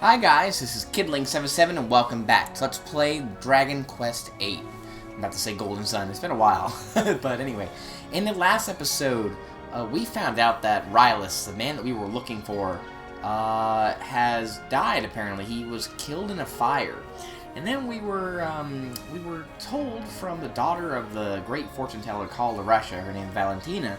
Hi guys, this is Kidling77 and welcome back to Let's Play Dragon Quest VIII. I'm about to say Golden Sun, it's been a while. But anyway, in the last episode, we found out that Rylus, the man that we were looking for, has died apparently. He was killed in a fire. And then we were told from the daughter of the great fortune teller called Russia, her name Valentina,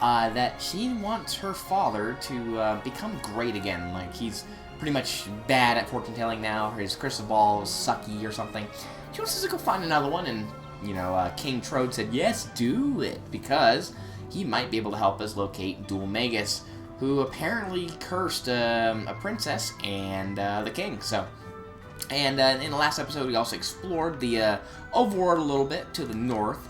that she wants her father to become great again. Like, he's pretty much bad at fortune telling now. His crystal ball is sucky or something. She wants us to go find another one, and, you know, King Trode said, yes, do it, because he might be able to help us locate Dual Magus, who apparently cursed a princess and the king, so... And in the last episode, we also explored the overworld a little bit to the north.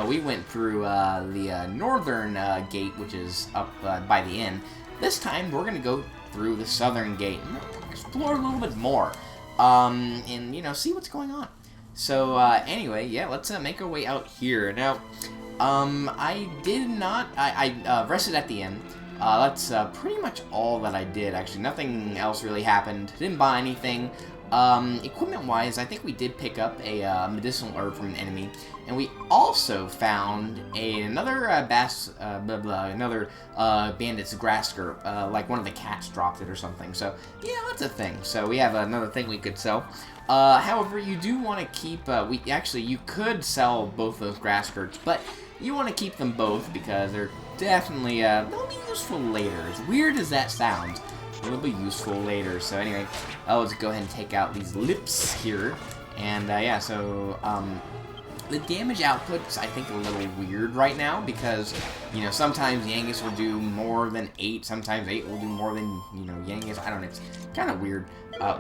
We went through the northern gate, which is up by the inn. This time, we're going to go through the southern gate and explore a little bit more, and, you know, see what's going on. So, anyway, yeah, let's make our way out here. Now, I rested at the inn. That's pretty much all that I did, actually. Nothing else really happened. Didn't buy anything. Equipment-wise, I think we did pick up a medicinal herb from an enemy, and we also found another bandit's grass skirt, like one of the cats dropped it or something. So yeah, that's a thing. So we have another thing we could sell. However, you do want to keep. You could sell both those grass skirts, but you want to keep them both because they're definitely they'll be useful later. As weird as that sounds. It'll be useful later. So anyway, let's go ahead and take out these lips here. And yeah, so the damage output's, I think, a little weird right now because, you know, sometimes Yangus will do more than 8, sometimes 8 will do more than, you know, Yangus. I don't know, it's kind of weird.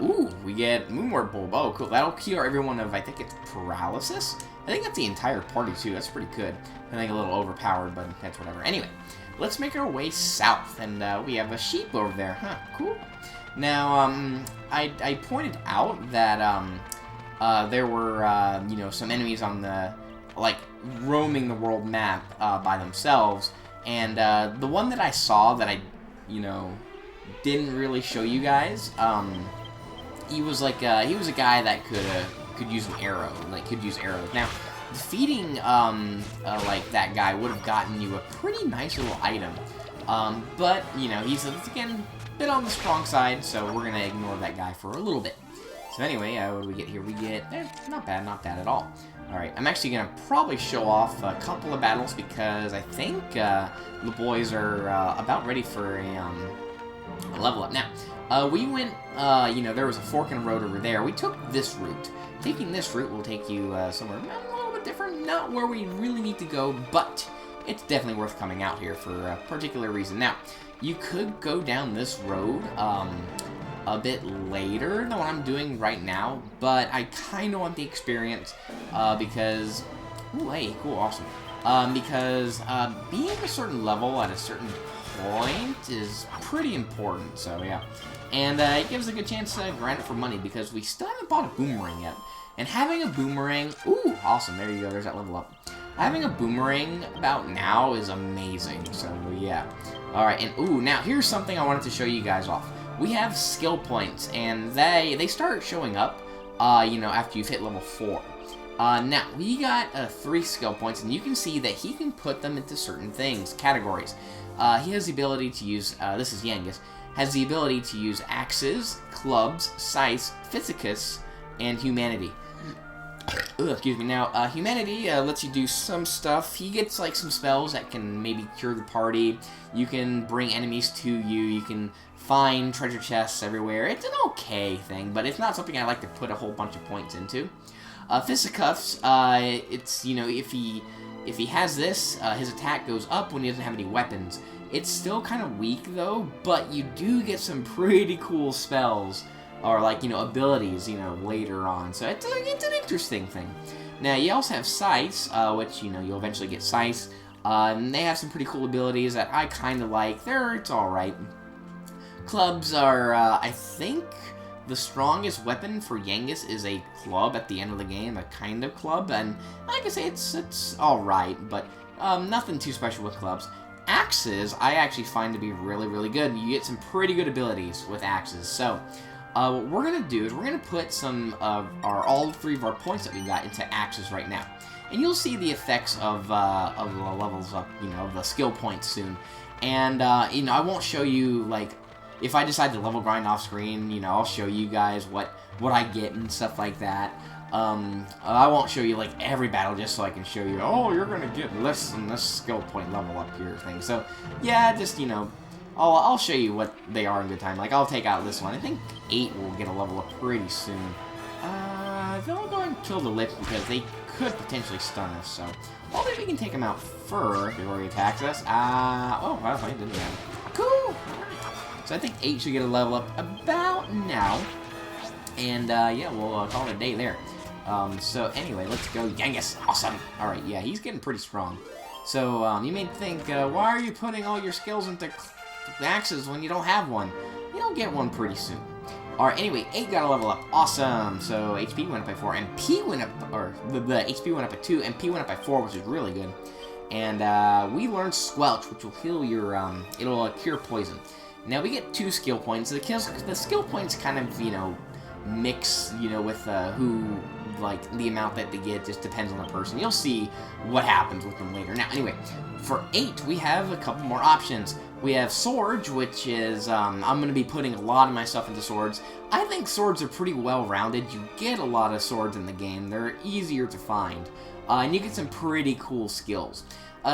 Ooh, we get Moonward Bulb. Oh, cool. That'll cure everyone of, I think it's paralysis? I think that's the entire party, too. That's pretty good. I think a little overpowered, but that's whatever. Anyway. Let's make our way south, and we have a sheep over there. Huh, cool. Now, I pointed out that there were, you know, some enemies on the, like, roaming the world map by themselves, and the one that I saw that I, you know, didn't really show you guys, he was like, he was a guy that could use an arrow, like, could use arrows. Now, defeating, like, that guy would have gotten you a pretty nice little item. But, you know, he's, again, a bit on the strong side, so we're gonna ignore that guy for a little bit. So anyway, what do we get here? We get, not bad at all. Alright, I'm actually gonna probably show off a couple of battles because I think, the boys are, about ready for a level up. Now, we went, you know, there was a fork in the road over there. We took this route. Taking this route will take you, somewhere different, not where we really need to go, but it's definitely worth coming out here for a particular reason. Now, you could go down this road a bit later than what I'm doing right now, but I kind of want the experience because, ooh, hey, cool, awesome. Because being a certain level at a certain point is pretty important, so yeah. And it gives a good chance to grind it for money because we still haven't bought a boomerang yet. And having a boomerang, ooh, awesome, there you go, there's that level up. Having a boomerang about now is amazing, so yeah. Alright, and ooh, now here's something I wanted to show you guys off. We have skill points, and they start showing up, you know, after you've hit level 4. Now, we got 3 skill points, and you can see that he can put them into certain things, categories. He has the ability to use, this is Yangus, has the ability to use axes, clubs, scythes, physicus, and humanity. Ugh, excuse me. Now, humanity lets you do some stuff. He gets, like, some spells that can maybe cure the party. You can bring enemies to you. You can find treasure chests everywhere. It's an okay thing, but it's not something I like to put a whole bunch of points into. Fisticuffs, it's, you know, if he has this, his attack goes up when he doesn't have any weapons. It's still kind of weak, though, but you do get some pretty cool spells. Or, like, you know, abilities, you know, later on. So it's an interesting thing. Now, you also have scythes, which, you know, you'll eventually get scythes. And they have some pretty cool abilities that I kind of like. It's alright. Clubs are, I think, the strongest weapon for Yangus is a club at the end of the game, a kind of club. And, like I say, it's alright, but nothing too special with clubs. Axes, I actually find to be really, really good. You get some pretty good abilities with axes. So, what we're going to do is we're going to put some of all 3 of our points that we got into axes right now. And you'll see the effects of the levels up, you know, the skill points soon. And, you know, I won't show you, like, if I decide to level grind off screen, you know, I'll show you guys what I get and stuff like that. I won't show you, like, every battle just so I can show you, oh, you're going to get this and this skill point level up here thing. So, yeah, just, you know, I'll show you what they are in good time. Like, I'll take out this one. I think 8 will get a level up pretty soon. Don't go and kill the lip because they could potentially stun us, so hopefully we can take them out first before he attacks us. Oh, well, I didn't have it. Cool! So I think 8 should get a level up about now. And, yeah, we'll call it a day there. So anyway, let's go. Yangus! Awesome! Alright, yeah, he's getting pretty strong. So, you may think, why are you putting all your skills into axes when you don't have one? You'll get one pretty soon. Alright, anyway, 8 got a level up. Awesome! So, HP went up by 4, and P went up, or the HP went up by 2, and P went up by 4, which is really good. And, we learned Squelch, which will heal your, it'll cure poison. Now, we get 2 skill points. The skill points kind of, you know, mix, you know, with, who, like, the amount that they get just depends on the person. You'll see what happens with them later. Now, anyway, for 8, we have a couple more options. We have Swords, which is, I'm going to be putting a lot of my stuff into Swords. I think Swords are pretty well-rounded. You get a lot of Swords in the game. They're easier to find. And you get some pretty cool skills.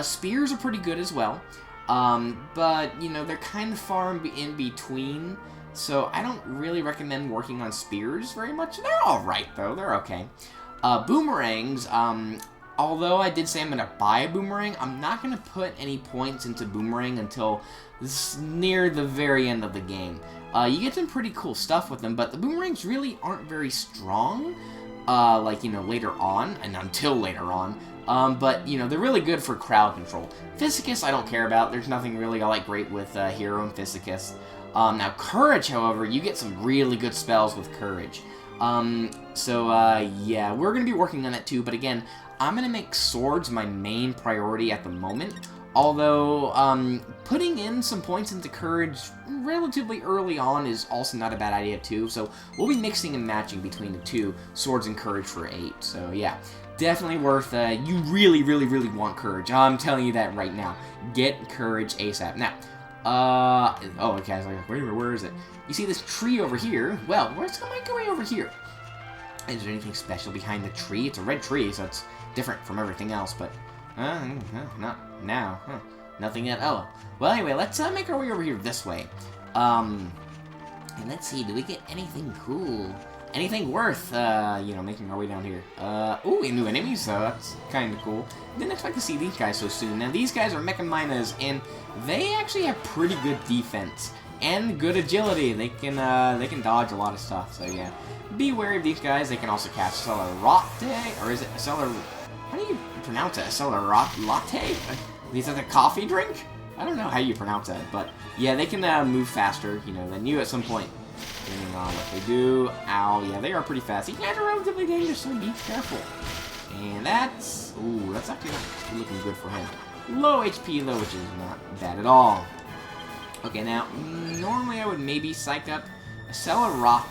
Spears are pretty good as well. But, you know, they're kind of far in between. So I don't really recommend working on Spears very much. They're alright, though. They're okay. Boomerangs, although I did say I'm going to buy a boomerang, I'm not going to put any points into boomerang until near the very end of the game. You get some pretty cool stuff with them, but the boomerangs really aren't very strong, like, you know, later on, and until later on. But, you know, they're really good for crowd control. Physicus I don't care about. There's nothing really I like great with Hero and Physicus. Now, Courage, however, you get some really good spells with Courage. Yeah, we're going to be working on that too, but again, I'm going to make Swords my main priority at the moment, although, putting in some points into Courage relatively early on is also not a bad idea too, so we'll be mixing and matching between the two, Swords and Courage for 8, so yeah, definitely worth, you really, really, really want Courage, I'm telling you that right now, get Courage ASAP. Now, oh, okay, I was like, wait a minute, where is it? You see this tree over here? Well, where's my way over here? Is there anything special behind the tree? It's a red tree, so it's different from everything else, but, not now, nothing yet. Oh, well, anyway, let's, make our way over here this way. And let's see, do we get anything cool? Anything worth, you know, making our way down here? Ooh, new enemies, so that's kind of cool. Didn't expect to see these guys so soon. Now, these guys are Mecha Minas, and they actually have pretty good defense and good agility. They can dodge a lot of stuff, so yeah. Be wary of these guys. They can also cast Accelerwhat, or is it Acceler... How do you pronounce it? Accelerwhat? Is that a coffee drink? I don't know how you pronounce that, but yeah, they can move faster, you know, than you at some point. Depending on what they do. Ow, yeah, they are pretty fast. These guys are relatively dangerous, so be careful. And that's... Ooh, that's actually not looking good for him. Low HP, though, which is not bad at all. Okay, now, normally I would maybe psych up Accelerwhat.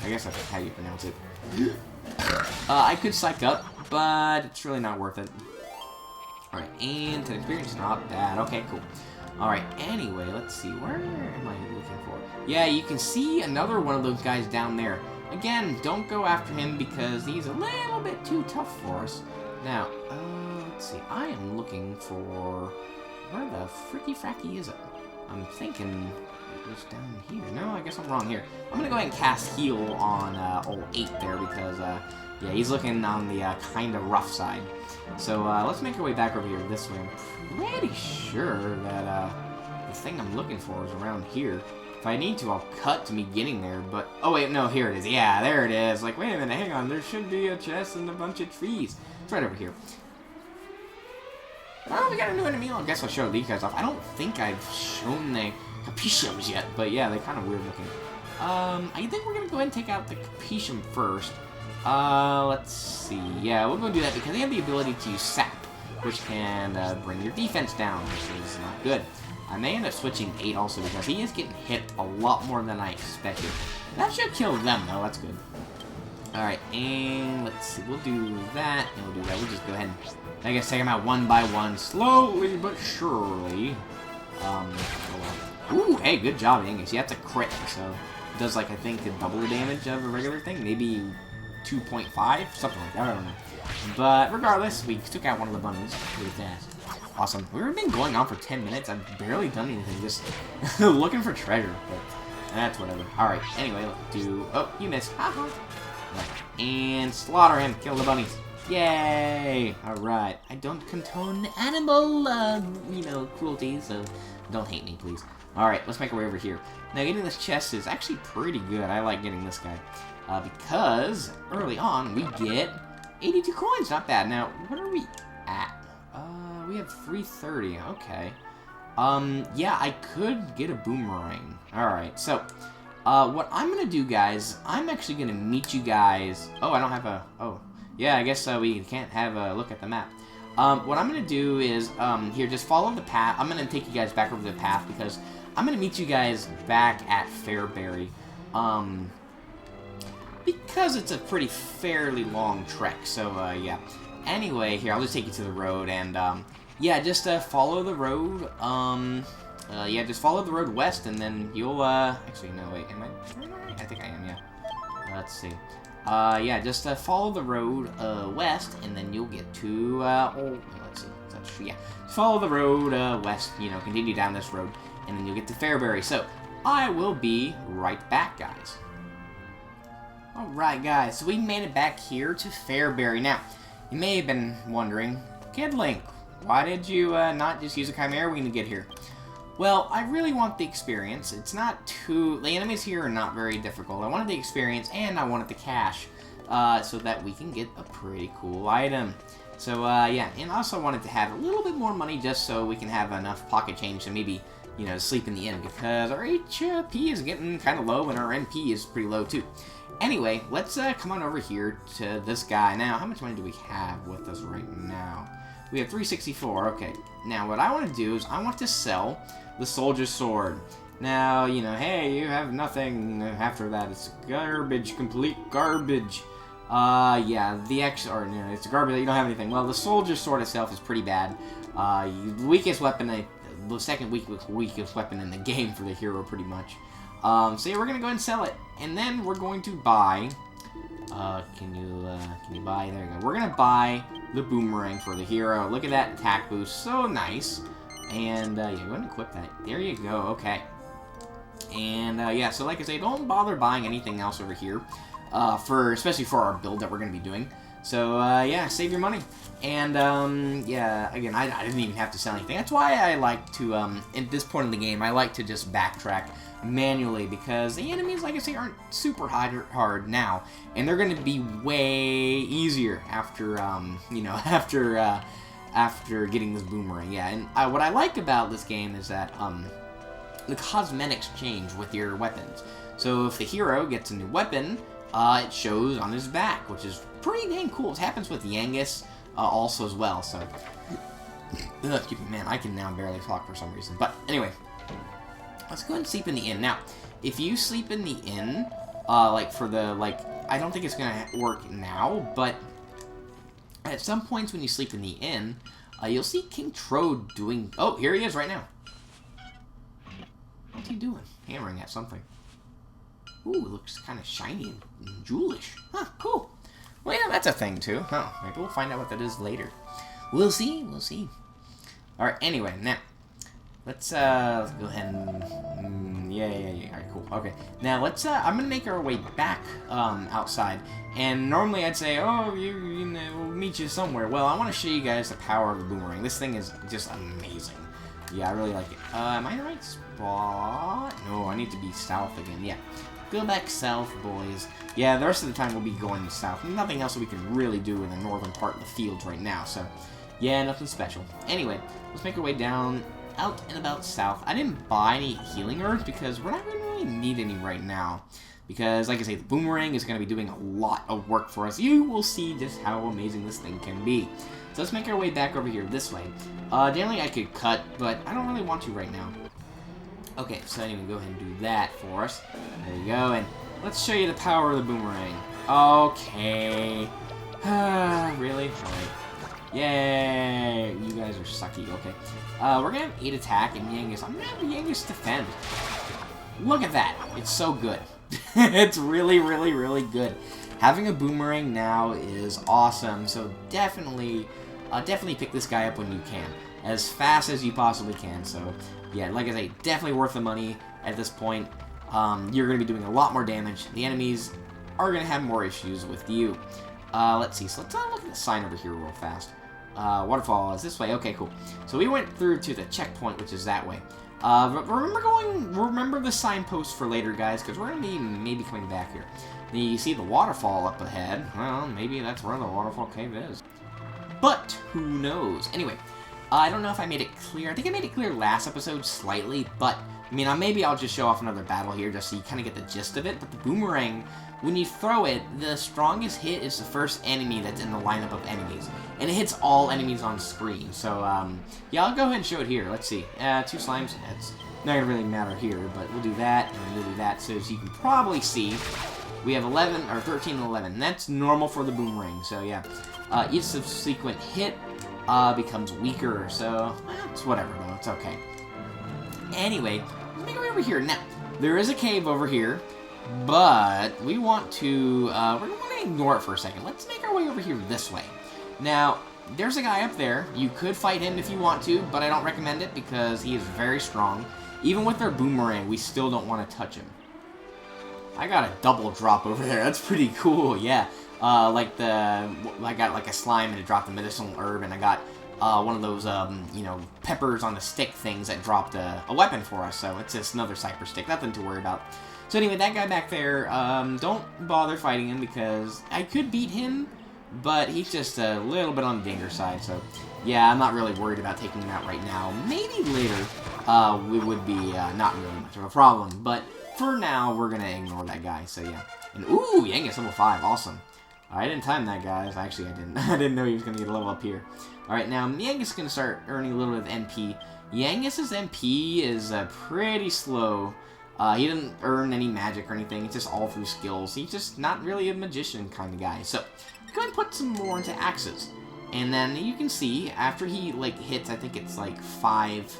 I guess that's how you pronounce it. I could psych up, but it's really not worth it. Alright, and to experience, not bad. Okay, cool. Alright, anyway, let's see. Where am I looking for? Yeah, you can see another one of those guys down there. Again, don't go after him because he's a little bit too tough for us. Now, let's see. I am looking for... Where the fricky fracky is it? I'm thinking it was down here. No, I guess I'm wrong here. I'm going to go ahead and cast Heal on old 8 there because, yeah, he's looking on the kind of rough side. So, let's make our way back over here this way. I'm pretty sure that, the thing I'm looking for is around here. If I need to, I'll cut to me getting there, but... Oh, wait, no, here it is. Yeah, there it is. Like, wait a minute, hang on. There should be a chest and a bunch of trees. It's right over here. Oh, we got a new enemy. I guess I'll show these guys off. I don't think I've shown the Capitiums yet, but yeah, they're kind of weird looking. I think we're going to go ahead and take out the Capitium first. Let's see. Yeah, we're going to do that because they have the ability to use Sap, which can bring your defense down, which is not good. I may end up switching 8 also because he is getting hit a lot more than I expected. That should kill them, though. That's good. Alright, and let's see. We'll do that, and we'll do that. We'll just go ahead and, I guess, take them out one by one, slowly but surely. Ooh, hey, good job, Angus. Yeah, that's a crit, so it does, like, I think, double the damage of a regular thing. Maybe 2.5, something like that. I don't know. But regardless, we took out one of the bunnies pretty fast. Awesome. We've been going on for 10 minutes. I've barely done anything, just looking for treasure, but that's whatever. Alright, anyway, let's do... Oh, you missed. Haha. Right. And slaughter him. Kill the bunnies. Yay! Alright. I don't condone animal, cruelty, so don't hate me, please. Alright, let's make our way over here. Now, getting this chest is actually pretty good. I like getting this guy. Because early on, we get 82 coins. Not bad. Now, what are we at? We have 330. Okay. Yeah, I could get a boomerang. Alright, so, what I'm gonna do, guys, I'm actually gonna meet you guys... Oh, I don't have a... Oh, yeah, I guess we can't have a look at the map. What I'm gonna do is, here, just follow the path. I'm gonna take you guys back over the path, because I'm gonna meet you guys back at Fairberry. Because it's a fairly long trek, so, yeah. Anyway, here, I'll just take you to the road, and, yeah, just, follow the road, yeah, just follow the road west, and then you'll, actually, no, wait, am I? I think I am, yeah. Let's see. Yeah, just, follow the road, west, and then you'll get to, oh, let's see, that's true, yeah. Follow the road, west, continue down this road, and then you'll get to Fairberry. So, I will be right back, guys. Alright, guys, so we made it back here to Fairberry. Now, you may have been wondering, Kid Link, why did you not just use a Chimera Wing to get here? Well, I really want the experience. It's not too... The enemies here are not very difficult. I wanted the experience, and I wanted the cash, so that we can get a pretty cool item. So, yeah, and I also wanted to have a little bit more money just so we can have enough pocket change to maybe, sleep in the inn, because our HP is getting kind of low, and our NP is pretty low, too. Anyway, let's come on over here to this guy. Now, how much money do we have with us right now? We have 364. Okay. Now, what I want to do is I want to sell the Soldier's Sword. Now, hey, you have nothing after that. It's garbage, complete garbage. Yeah, no, it's garbage. You don't have anything. Well, the Soldier's Sword itself is pretty bad. The weakest weapon, the second weakest weapon in the game for the hero, pretty much. So yeah, we're gonna go ahead and sell it, and then we're going to buy. Can you buy? There you go. We're gonna buy the boomerang for the hero. Look at that attack boost, so nice. And yeah, go ahead and equip that. There you go. Okay. And yeah, so like I say, don't bother buying anything else over here, especially for our build that we're gonna be doing. So yeah, save your money. And yeah, again, I didn't even have to sell anything. That's why I like to, at this point in the game, I like to just backtrack manually, because the enemies, like I say, aren't super hard now, and they're going to be way easier after, after getting this boomerang. Yeah, and what I like about this game is that the cosmetics change with your weapons. So if the hero gets a new weapon, it shows on his back, which is pretty dang cool. It happens with Yangus also as well. So, excuse me, man, I can now barely talk for some reason. But anyway, let's go ahead and sleep in the inn. Now, if you sleep in the inn, I don't think it's gonna work now, but at some points when you sleep in the inn, you'll see King Trode doing... Oh, here he is right now. What's he doing? Hammering at something. Ooh, it looks kind of shiny and jewelish. Huh, cool. Well, yeah, that's a thing, too. Huh, maybe we'll find out what that is later. We'll see, we'll see. Alright, anyway, now, let's go ahead and... yeah. Alright, cool. Okay, now let's, I'm gonna make our way back, outside. And normally I'd say, oh, we'll meet you somewhere. Well, I want to show you guys the power of the boomerang. This thing is just amazing. Yeah, I really like it. Am I in the right spot? No, I need to be south again. Yeah. Go back south, boys. Yeah, the rest of the time we'll be going south. Nothing else we can really do in the northern part of the fields right now, so... yeah, nothing special. Anyway, let's make our way down, out and about south. I didn't buy any healing herbs because we're not going to really need any right now. Because, like I say, the boomerang is going to be doing a lot of work for us. You will see just how amazing this thing can be. So let's make our way back over here this way. Generally I could cut, but I don't really want to right now. Okay, so anyway, go ahead and do that for us. There you go, and Let's show you the power of the boomerang. Okay. Really? Alright. Yay! You guys are sucky. Okay. We're gonna have 8 attack and Yangus. I'm gonna have Yangus defend. Look at that. It's so good. It's really, really, really good. Having a boomerang now is awesome. So definitely pick this guy up when you can. As fast as you possibly can. So, yeah, like I say, definitely worth the money at this point. You're going to be doing a lot more damage. The enemies are going to have more issues with you. Let's see. So let's look at the sign over here real fast. Waterfall is this way. Okay, cool. So we went through to the checkpoint, which is that way. Remember the signpost for later, guys, because we're going to be maybe coming back here. You see the waterfall up ahead. Well, maybe that's where the waterfall cave is. But who knows? Anyway, I don't know if I made it clear. I think I made it clear last episode slightly, but I mean, maybe I'll just show off another battle here just so you kind of get the gist of it. But the boomerang, when you throw it, the strongest hit is the first enemy that's in the lineup of enemies. And it hits all enemies on screen. So, yeah, I'll go ahead and show it here. Let's see. 2 slimes. It's not going to really matter here, but we'll do that, and we'll do that. So as you can probably see, we have 11, or 13 and 11. And that's normal for the boomerang. So, yeah. Each subsequent hit becomes weaker. So, it's whatever, though. It's okay. Anyway, let's make our way over here. Now, there is a cave over here, but we want to, we're going to ignore it for a second. Let's make our way over here this way. Now, there's a guy up there. You could fight him if you want to, but I don't recommend it because he is very strong. Even with their boomerang, we still don't want to touch him. I got a double drop over there. That's pretty cool, yeah. I got like a slime and it dropped a medicinal herb, and I got one of those, you know, peppers on the stick things that dropped a weapon for us. So it's just another cypress stick, nothing to worry about. So anyway, that guy back there, don't bother fighting him because I could beat him, but he's just a little bit on the dangerous side. So yeah, I'm not really worried about taking him out right now. Maybe later, we would be not really much of a problem, but for now, we're gonna ignore that guy. So yeah, and ooh, Yangus level 5, awesome. I didn't time that, guys. Actually, I didn't. I didn't know he was going to get a level up here. Alright, now, Yangus is going to start earning a little bit of MP. Yangus's MP is pretty slow. He doesn't earn any magic or anything. It's just all through skills. He's just not really a magician kind of guy. So, go ahead and put some more into axes. And then you can see, after he, like, hits, I think it's, like, 5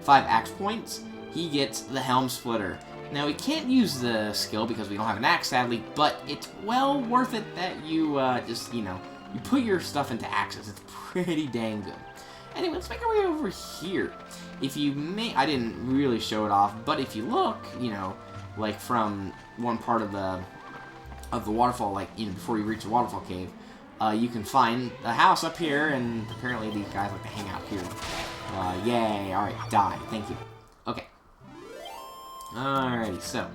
axe points, he gets the Helm Splitter. Now, we can't use the skill because we don't have an axe, sadly, but it's well worth it that you just, you know, you put your stuff into axes. It's pretty dang good. Anyway, let's make our way over here. If you may, I didn't really show it off, but if you look, you know, like from one part of the waterfall, like, you know, before you reach the waterfall cave, you can find a house up here, and apparently these guys like to hang out here. Yay, alright, die, thank you. Okay. Alrighty, so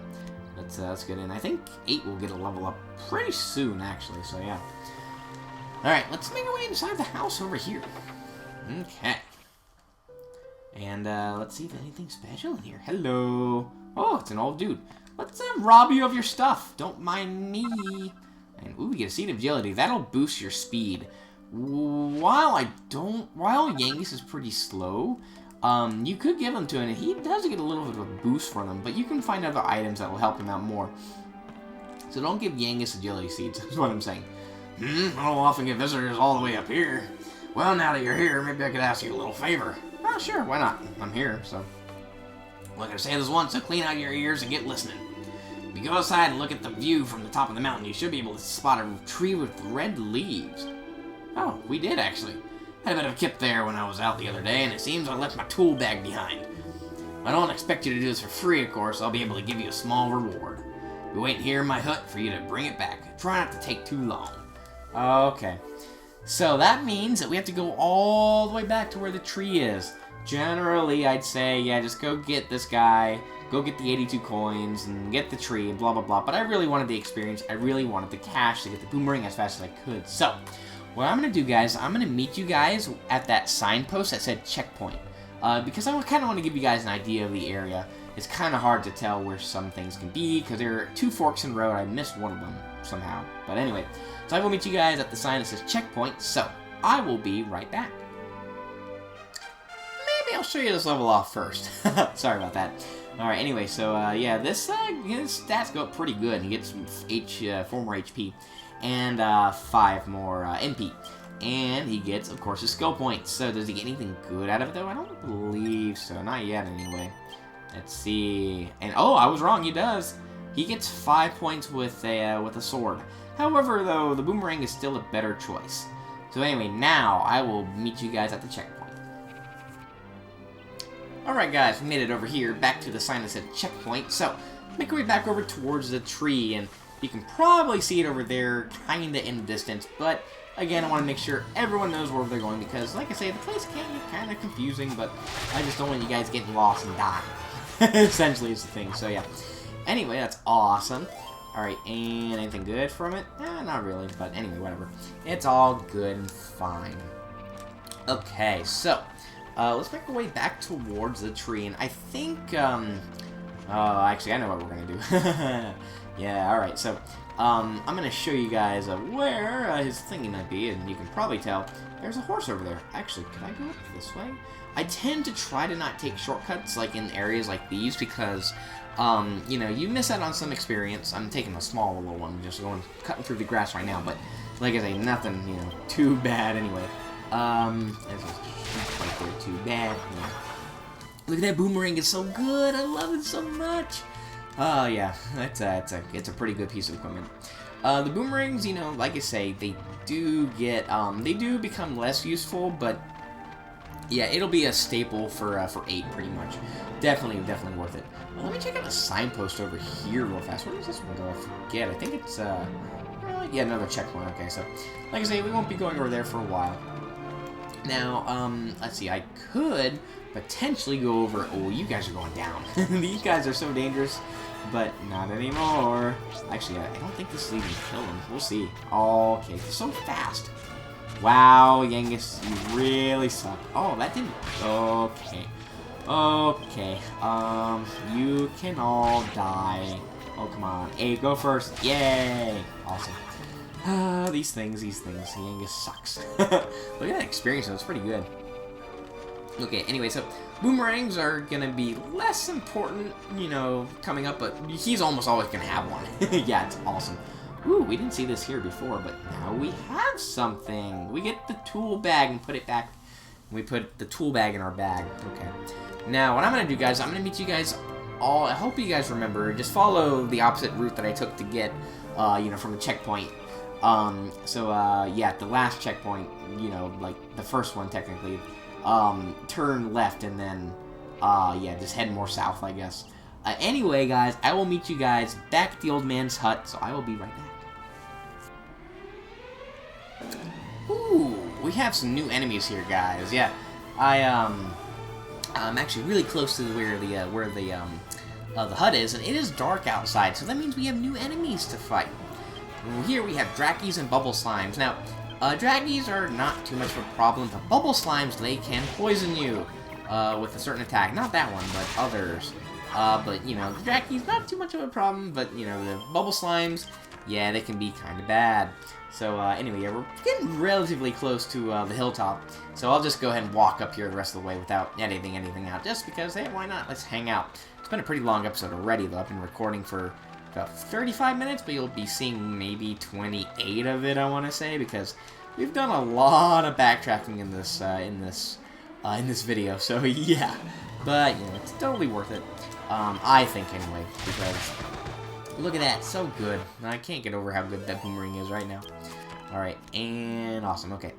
let's get in. I think 8 will get a level up pretty soon, actually, so yeah. Alright, let's make our way inside the house over here. Okay. And let's see if anything special in here. Hello. Oh, it's an old dude. Let's rob you of your stuff. Don't mind me. And ooh, we get a seed of agility. That'll boost your speed. While Yangus is pretty slow, you could give them to him, and he does get a little bit of a boost from them, but you can find other items that will help him out more. So don't give Yangus agility seeds, is what I'm saying. I don't often get visitors all the way up here. Well, now that you're here, maybe I could ask you a little favor. Oh, sure, why not? I'm here, so. Like I say this once, so clean out your ears and get listening. If you go outside and look at the view from the top of the mountain, you should be able to spot a tree with red leaves. Oh, we did, actually. Had a bit of a kip there when I was out the other day, and it seems I left my tool bag behind. I don't expect you to do this for free, of course. I'll be able to give you a small reward. Be waiting here in my hut for you to bring it back. Try not to take too long. Okay. So that means that we have to go all the way back to where the tree is. Generally, I'd say, yeah, just go get this guy, go get the 82 coins, and get the tree, and blah, blah, blah. But I really wanted the experience. I really wanted the cash to get the boomerang as fast as I could. So, what I'm going to do, guys, I'm going to meet you guys at that signpost that said checkpoint. Because I kind of want to give you guys an idea of the area. It's kind of hard to tell where some things can be, because there are 2 forks in the road. I missed one of them somehow. But anyway, so I will meet you guys at the sign that says checkpoint, so I will be right back. Maybe I'll show you this level off first. Sorry about that. Alright, anyway, so, yeah, this, his stats go up pretty good. He gets 4 more HP and 5 more MP. And he gets, of course, his skill points. So does he get anything good out of it, though? I don't believe so. Not yet, anyway. Let's see. And, oh, I was wrong. He does. He gets 5 points with a sword. However, though, the boomerang is still a better choice. So anyway, now I will meet you guys at the checkpoint. Alright guys, we made it over here, back to the sign that said checkpoint. So, make our way back over towards the tree, and you can probably see it over there, kinda in the distance, but again, I want to make sure everyone knows where they're going, because like I say, the place can get kinda confusing, but I just don't want you guys getting lost and dying. Essentially is the thing, so yeah. Anyway, that's awesome. Alright, and anything good from it? Not really, but anyway, whatever. It's all good and fine. Okay, so, let's make our way back towards the tree, and I think, actually, I know what we're gonna do. Yeah, alright, so, I'm gonna show you guys where his thingy might be, and you can probably tell there's a horse over there. Actually, could I go up this way? I tend to try to not take shortcuts, like, in areas like these, because, you know, you miss out on some experience. I'm taking a small little one, just cutting through the grass right now, but, like I say, nothing, you know, too bad anyway. This is right there, too bad. Yeah. Look at that boomerang, it's so good, I love it so much. Oh, yeah, it's a pretty good piece of equipment. The boomerangs, you know, like I say, they do become less useful, but yeah, it'll be a staple for 8 pretty much. Definitely worth it. Well, let me check out the signpost over here real fast. Where does this one go? I forget. I think it's yeah, another checkpoint. Okay, so like I say, we won't be going over there for a while. Now, let's see. I could potentially go over. Oh, you guys are going down. These guys are so dangerous, but not anymore. Actually, I don't think this is even kill them. We'll see. Okay, they're so fast. Wow, Yangus, you really suck. Oh, that didn't... Okay. Okay. You can all die. Oh, come on. Hey, go first. Yay! Awesome. These things. Yangus sucks. Look at that experience, though. It's pretty good. Okay, anyway, so boomerangs are gonna be less important, you know, coming up, but he's almost always gonna have one. Yeah, it's awesome. Ooh, we didn't see this here before, but now we have something. We get the tool bag and put it back. We put the tool bag in our bag. Okay. Now, what I'm going to do, guys, I'm going to meet you guys all. I hope you guys remember. Just follow the opposite route that I took to get, you know, from the checkpoint. Yeah, the last checkpoint, you know, like the first one, technically, turn left and then, yeah, just head more south, I guess. Anyway, guys, I will meet you guys back at the old man's hut, so I will be right back. Ooh, we have some new enemies here, guys. Yeah, I'm actually really close to where the hut is, and it is dark outside, so that means we have new enemies to fight. Here we have Drackies and Bubble Slimes. Now, Drackies are not too much of a problem, but Bubble Slimes, they can poison you with a certain attack. Not that one, but others. But, you know, the Drackies, not too much of a problem, but, you know, the Bubble Slimes, yeah, they can be kind of bad. So, anyway, yeah, we're getting relatively close to the hilltop, so I'll just go ahead and walk up here the rest of the way without editing anything out, just because, hey, why not? Let's hang out. It's been a pretty long episode already, though. I've been recording for about 35 minutes, but you'll be seeing maybe 28 of it, I want to say, because we've done a lot of backtracking in this video, so yeah. But, you know, it's totally worth it. I think, anyway, because look at that, so good. I can't get over how good that boomerang is right now. Alright, and awesome, okay.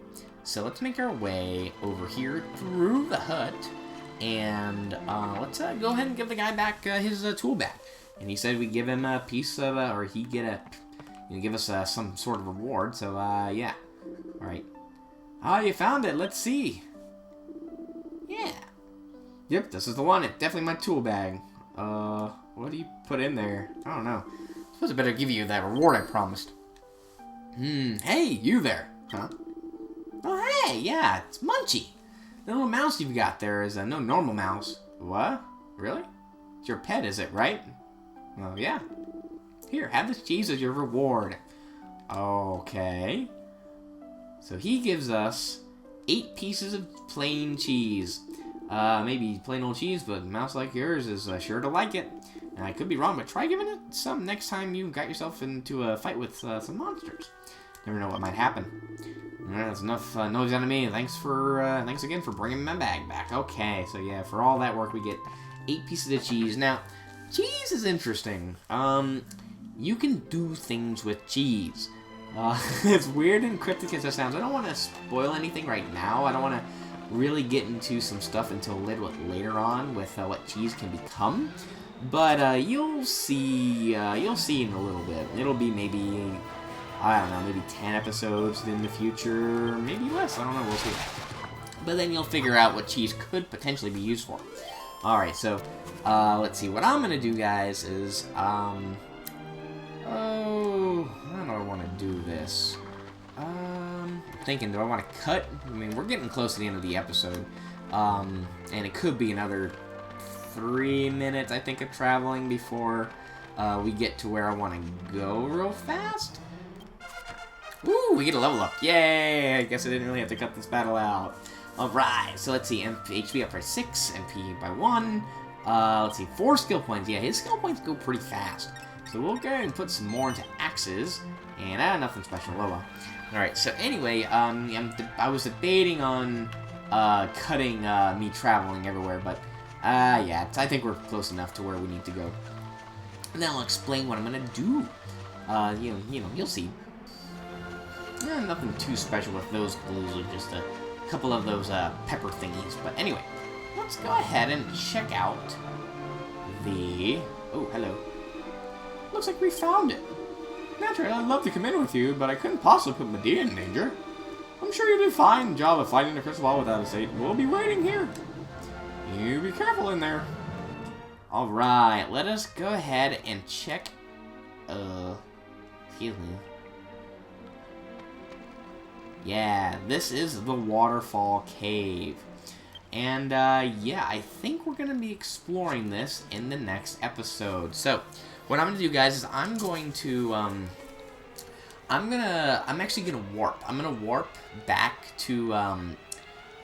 So let's make our way over here through the hut, and let's go ahead and give the guy back his tool back. And he said we give him a piece of, or he'd get a, you know, give us some sort of reward, so yeah. Alright. Ah, you found it, let's see. Yeah. Yep, this is the one, it's definitely my tool bag. What do you put in there? I don't know. I suppose I better give you that reward I promised. Hey, you there. Huh? Oh, hey, yeah, it's Munchie. The little mouse you've got there is no normal mouse. What? Really? It's your pet, is it, right? Well, yeah. Here, have this cheese as your reward. Okay. So he gives us 8 pieces of plain cheese. Maybe plain old cheese, but a mouse like yours is sure to like it. And I could be wrong, but try giving it some next time you got yourself into a fight with some monsters. Never know what might happen. Alright, that's enough noise out of me. Thanks again for bringing my bag back. Okay, so yeah, for all that work, we get 8 pieces of cheese. Now, cheese is interesting. You can do things with cheese. It's weird and cryptic as it sounds. I don't want to spoil anything right now. I don't want to really get into some stuff until a little bit later on with what cheese can become. But you'll see in a little bit. It'll be maybe, I don't know, maybe 10 episodes in the future, maybe less. I don't know. We'll see. But then you'll figure out what cheese could potentially be used for. All right, so let's see. What I'm gonna do, guys, is how do I want to do this? I'm thinking, do I want to cut? I mean, we're getting close to the end of the episode, and it could be another 3 minutes, I think, of traveling before we get to where I want to go real fast. Ooh, we get a level up. Yay! I guess I didn't really have to cut this battle out. Alright, so let's see. HP up by 6, MP by 1. Let's see, 4 skill points. Yeah, his skill points go pretty fast. So we'll go ahead and put some more into axes. And nothing special. Oh well. Alright, so anyway, I was debating on cutting me traveling everywhere, but yeah, I think we're close enough to where we need to go. And then I'll explain what I'm gonna do. You know, you'll see. Nothing too special with those glues, or just a couple of those pepper thingies. But anyway, let's go ahead and check out the... Oh, hello. Looks like we found it. Naturally, I'd love to come in with you, but I couldn't possibly put Medea in danger. I'm sure you did a fine job of fighting the crystal ball without a state. We'll be waiting here. You be careful in there. Alright, let us go ahead and check... excuse me. Yeah, this is the Waterfall Cave. And, yeah, I think we're going to be exploring this in the next episode. So, what I'm going to do, guys, is I'm going to, I'm actually going to warp. I'm going to warp back to,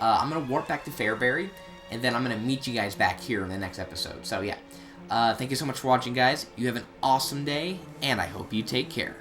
Fairberry, and then I'm going to meet you guys back here in the next episode. So, yeah, thank you so much for watching, guys. You have an awesome day, and I hope you take care.